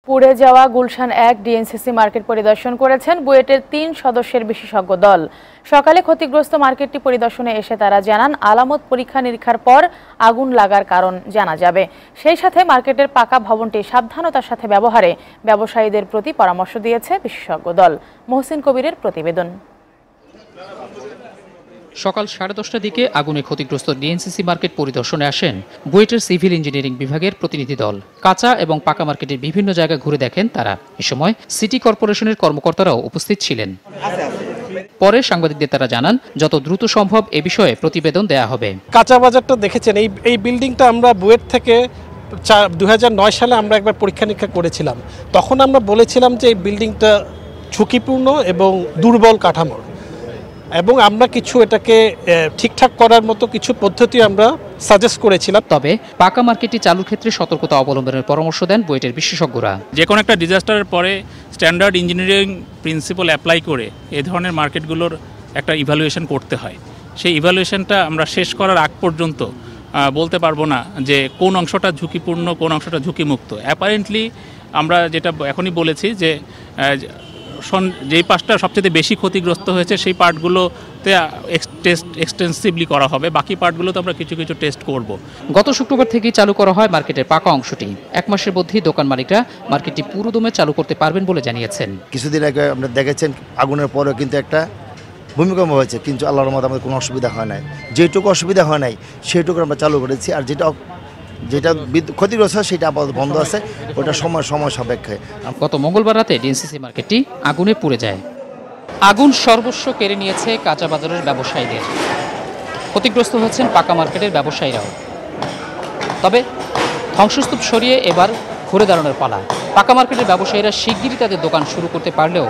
পুড়ে যাওয়া Gulshan ১ DNCC market পরিদর্শন করেছেন বুয়েটের ৩ সদস্যের বিশেষজ্ঞ দল। সকালে ক্ষতিগ্রস্ত মার্কেটটি পরিদর্শনে এসে তারা জানান, আলামত পরীক্ষা নিরীক্ষার পর আগুন লাগার কারণ জানা যাবে। সেই সাথে মার্কেটের পাকা ভবনটি সাবধানতার সাথে ব্যবহারে ব্যবসায়ীদের প্রতি পরামর্শ দিয়েছে বিশেষজ্ঞ দল। মহসিন কবিরের প্রতিবেদন। সকাল 10:30টার দিকে আগুনে ক্ষতিগ্রস্ত ডিএনসিসি মার্কেট পরিদর্শনে আসেন বুয়েটের সিভিল ইঞ্জিনিয়ারিং বিভাগের প্রতিনিধি দল। কাঁচা এবং পাকা মার্কেটের বিভিন্ন জায়গা ঘুরে দেখেন তারা। এ সময় সিটি কর্পোরেশনের কর্মকর্তারাও উপস্থিত ছিলেন। পরে সাংবাদিকদের তারা জানান, যত দ্রুত সম্ভব এ বিষয়ে প্রতিবেদন দেয়া হবে। কাঁচা বাজারটা দেখেছেন, এই বিল্ডিংটা আমরা বুয়েট থেকে 2009 সালে আমরা একবার পরীক্ষা নিরীক্ষা করেছিলাম। তখন আমরা বলেছিলাম যে এই বিল্ডিংটা ঝুঁকিপূর্ণ এবং দুর্বল কাঠামোর, এবং আমরা কিছু এটাকে ঠিকঠাক করার মতো কিছু পদ্ধতি আমরা সাজেস্ট করেছিলাম। তবে পাকা মার্কেটটি চালুর ক্ষেত্রে সতর্কতা অবলম্বনের পরামর্শ দেন বুয়েটের বিশেষজ্ঞরা। যে কোনো একটা ডিজাস্টারের পরে স্ট্যান্ডার্ড ইঞ্জিনিয়ারিং প্রিন্সিপাল অ্যাপ্লাই করে এ ধরনের মার্কেটগুলোর একটা ইভ্যালুয়েশন করতে হয়। সেই ইভ্যালুয়েশনটা আমরা শেষ করার আগ পর্যন্ত বলতে পারবো না যে কোন অংশটা ঝুঁকিপূর্ণ, কোন অংশটা ঝুঁকিমুক্ত। অ্যাপারেন্টলি আমরা যেটা এখনই বলেছি যে যেই পার্টটা সবচেয়ে বেশি ক্ষতিগ্রস্ত হয়েছে সেই পার্টগুলোতে টেস্ট এক্সটেন্সিভলি করা হবে, বাকি পার্টগুলোতে আমরা কিছু কিছু টেস্ট করব। গত শুক্রবার থেকেই চালু করা হয় মার্কেটের পাকা অংশটি। 1 মাসের মধ্যেই দোকান মালিকরা মার্কেটটি পুরোদমে চালু করতে পারবেন বলে জানিয়েছেন। কিছুদিন আগে আপনারা দেখেছেন আগুনের পরেও কিন্তু একটা ভূমিকম্প হয়েছে, কিন্তু আল্লাহর রহমতে আমাদের কোনো অসুবিধা হয় নাই। যেটুকু অসুবিধা হয় নাই সেইটুকু আমরা চালু করেছি, আর যেটা ক্ষতিগ্রস্ত সেটা আপাতত বন্ধ আছে, ওটা সময় সাপেক্ষে। গত মঙ্গলবার রাতে ডিএনসিসি মার্কেটটি আগুনে পুড়ে যায়। আগুন সর্বস্ব কেড়ে নিয়েছে কাঁচা বাজারের ব্যবসায়ীদের। ক্ষতিগ্রস্ত হয়েছেন পাকা মার্কেটের ব্যবসায়ীরাও। তবে ধ্বংসস্তূপ সরিয়ে এবার ঘুরে দাঁড়ানোর পালা। পাকা মার্কেটের ব্যবসায়ীরা শিগগিরই তাদের দোকান শুরু করতে পারলেও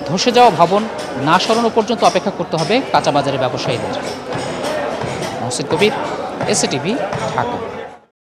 ধসে যাওয়া ভবন না সরানো পর্যন্ত অপেক্ষা করতে হবে কাঁচা বাজারের ব্যবসায়ীদের। মহসিন কবির, এসএটিভি, ঢাকা।